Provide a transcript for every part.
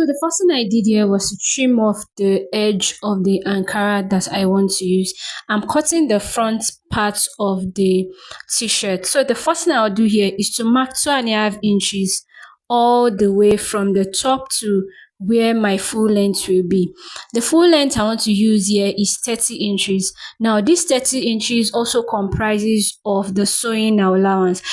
So the first thing I did here was to trim off the edge of the Ankara that I want to use. I'm cutting the front part of the t-shirt. So the first thing I'll do here is to mark 2.5 inches all the way from the top to where my full length will be. The full length I want to use here is 30 inches. Now this 30 inches also comprises of the sewing allowance.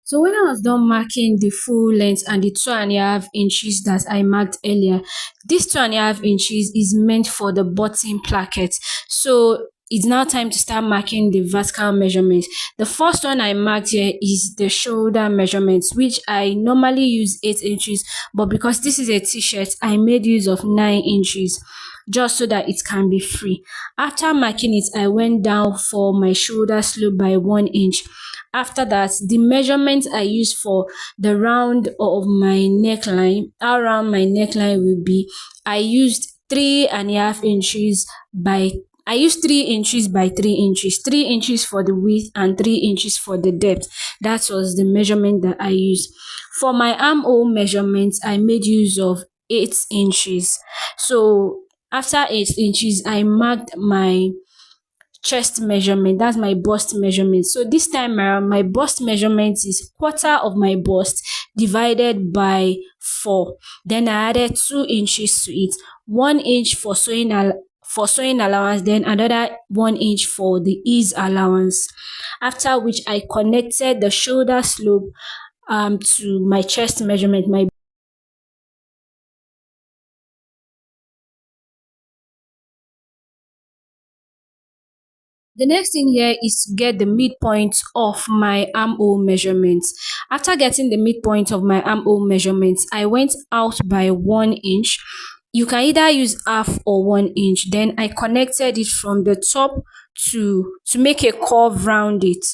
So when I was done marking the full length and the 2.5 inches that I marked earlier, this 2.5 inches is meant for the button placket. So it's now time to start marking the vertical measurements. The first one I marked here is the shoulder measurements, which I normally use 8 inches, but because this is a t-shirt, I made use of 9 inches just so that it can be free. After marking it, I went down for my shoulder slope by 1 inch. After that, the measurement I use for the round of my neckline, how round my neckline will be, I used 3.5 inches by I used 3 inches by 3 inches, 3 inches for the width and 3 inches for the depth. That was the measurement that I used. For my armhole measurements, I made use of 8 inches. So after 8 inches, I marked my chest measurement. That's my bust measurement. So this time around, my bust measurement is quarter of my bust divided by 4. Then I added 2 inches to it, 1 inch for sewing allowance, then another 1 inch for the ease allowance. After which I connected the shoulder slope to my chest measurement, my The next thing here is to get the midpoint of my armhole measurements. After getting the midpoint of my armhole measurements, I went out by 1 inch. You can either use half or 1 inch. Then I connected it from the top to make a curve round it.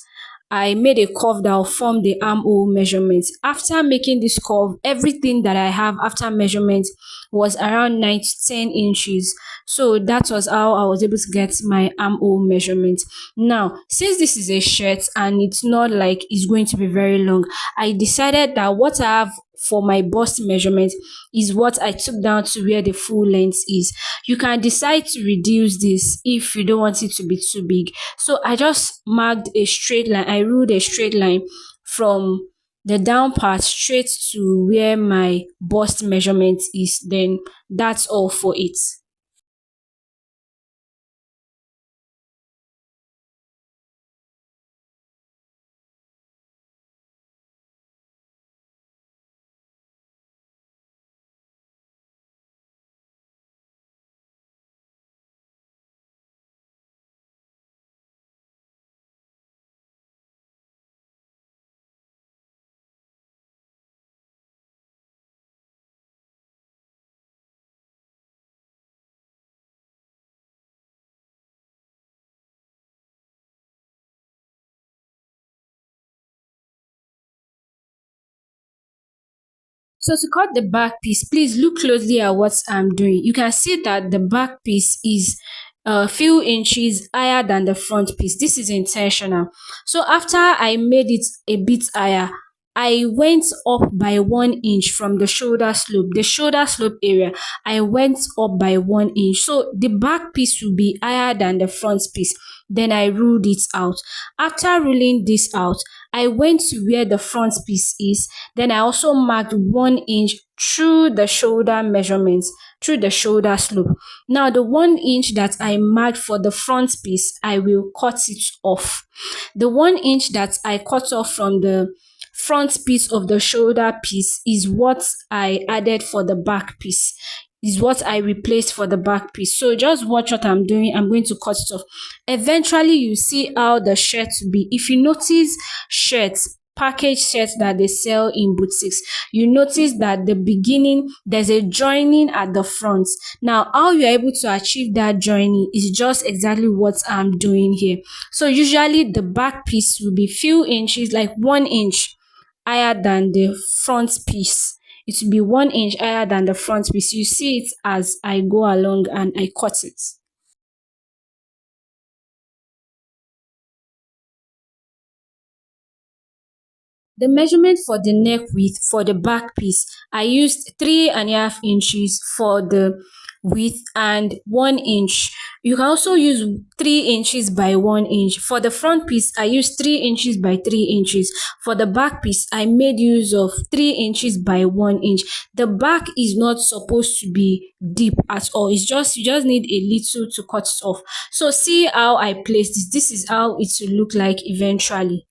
I made a curve that will form the armhole measurement. After making this curve, everything that I have after measurement was around 9 to 10 inches. So that was how I was able to get my armhole measurement. Now, since this is a shirt and it's not like it's going to be very long, I decided that what I have for my bust measurement is what I took down to where the full length is. You can decide to reduce this if you don't want it to be too big. So I just marked a straight line. I ruled a straight line from the down part straight to where my bust measurement is. Then that's all for it. So to cut the back piece, please look closely at what I'm doing. You can see that the back piece is a few inches higher than the front piece. This is intentional. So after I made it a bit higher, I went up by 1 inch from the shoulder slope area. I went up by 1 inch. So the back piece will be higher than the front piece. Then I ruled it out. After ruling this out, I went to where the front piece is. Then I also marked 1 inch through the shoulder measurements, through the shoulder slope. Now, the 1 inch that I marked for the front piece, I will cut it off. The 1 inch that I cut off from the front piece of the shoulder piece is what I added for the back piece, is what I replaced for the back piece. So just watch what I'm doing. I'm going to cut it off. Eventually, you see how the shirt will be. If you notice shirts, package shirts that they sell in boutiques, you notice that the beginning there's a joining at the front. Now, how you're able to achieve that joining is just exactly what I'm doing here. So usually the back piece will be few inches, like 1 inch higher than the front piece. it will be 1 inch higher than the front piece. You see it as I go along and I cut it. The measurement for the neck width for the back piece, I used 3.5 inches for the width and 1 inch. You can also use 3 inches by 1 inch. For the front piece, I used 3 inches by 3 inches. For the back piece, I made use of 3 inches by 1 inch. The back is not supposed to be deep at all. It's just you just need a little to cut it off. So see how I placed this. This is how it will look like eventually.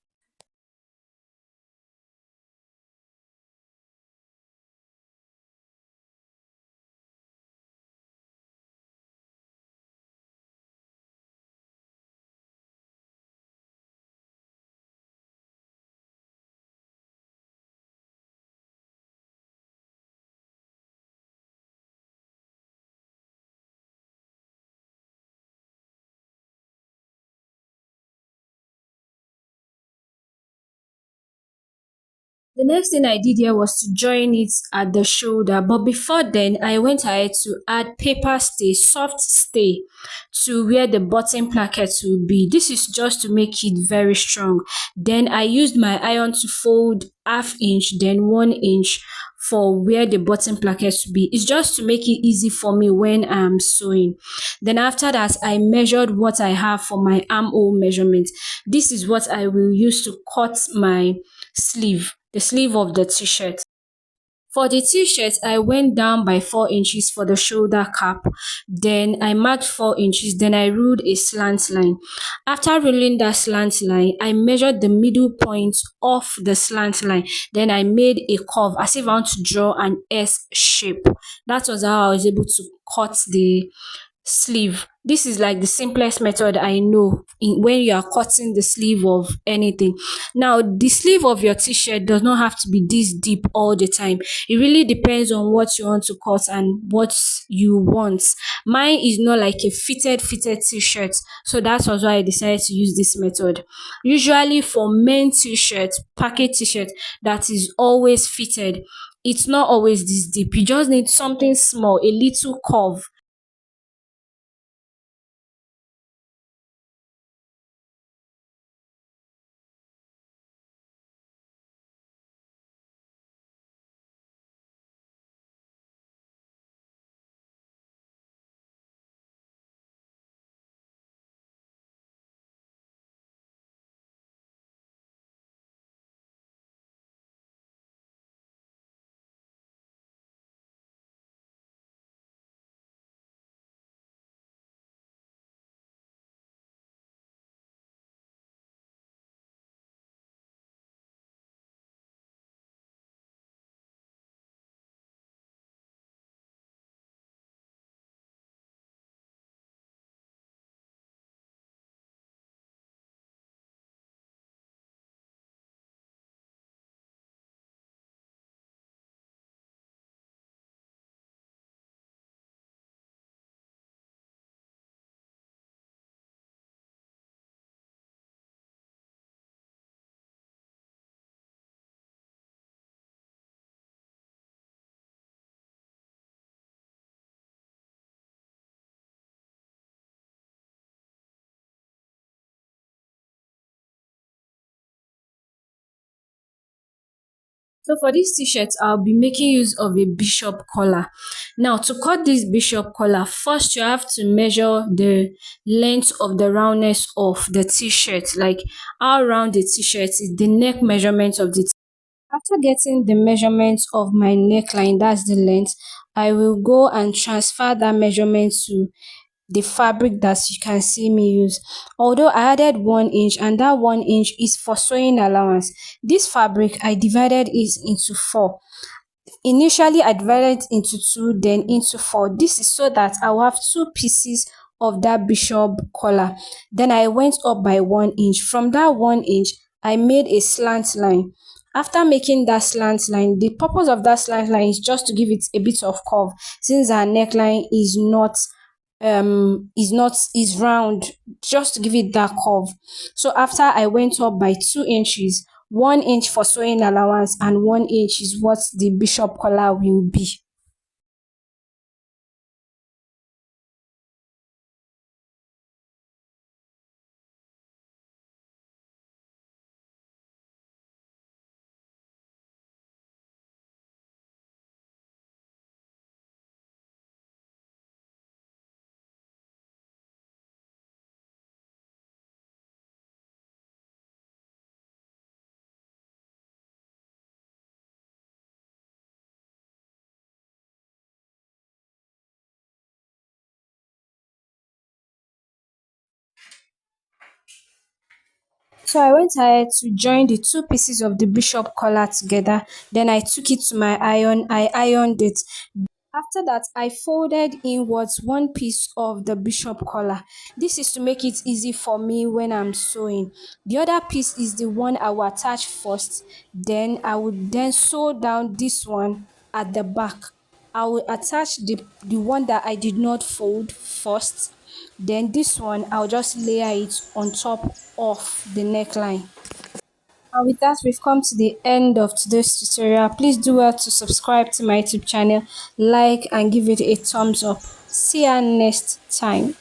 The next thing I did here was to join it at the shoulder, but before then, I went ahead to add paper stay, soft stay, to where the button placket will be. This is just to make it very strong. Then I used my iron to fold half inch, then 1 inch for where the button placket will be. It's just to make it easy for me when I'm sewing. Then after that, I measured what I have for my armhole measurement. This is what I will use to cut my sleeve, the sleeve of the t-shirt. For the t-shirt, I went down by 4 inches for the shoulder cap. Then I marked 4 inches. Then I ruled a slant line. After ruling that slant line, I measured the middle point of the slant line. Then I made a curve as if I want to draw an S shape. That was how I was able to cut the sleeve. This is like the simplest method I know when you are cutting the sleeve of anything. Now, the sleeve of your t-shirt does not have to be this deep all the time. It really depends on what you want to cut and what you want. Mine is not like a fitted t-shirt, so that was why I decided to use this method. Usually for men t-shirt, packet t-shirt that is always fitted, it's not always this deep. You just need something small, a little curve. So for this t-shirt, I'll be making use of a bishop collar. Now to cut this bishop collar, first you have to measure the length of the roundness of the t-shirt, like how round the t-shirt is, the neck measurement of the. After getting the measurement of my neckline, that's the length, I will go and transfer that measurement to the fabric that you can see me use. Although I added 1 inch and that 1 inch is for sewing allowance. This fabric I divided it into four. Initially, I divided it into two, then into four. This is so that I will have two pieces of that bishop collar. Then I went up by 1 inch. From that 1 inch, I made a slant line. After making that slant line, the purpose of that slant line is just to give it a bit of curve, since our neckline is round, just to give it that curve. So after I went up by 2 inches, 1 inch for sewing allowance, and 1 inch is what the bishop collar will be. So I went ahead to join the two pieces of the bishop collar together. Then I took it to my iron. I ironed it. After that, I folded inwards one piece of the bishop collar. This is to make it easy for me when I'm sewing. The other piece is the one I will attach first. Then I would then sew down this one at the back. I will attach the one that I did not fold first. Then this one, I'll just layer it on top of the neckline. And with that, we've come to the end of today's tutorial. Please do well to subscribe to my YouTube channel, like, and give it a thumbs up. See you next time.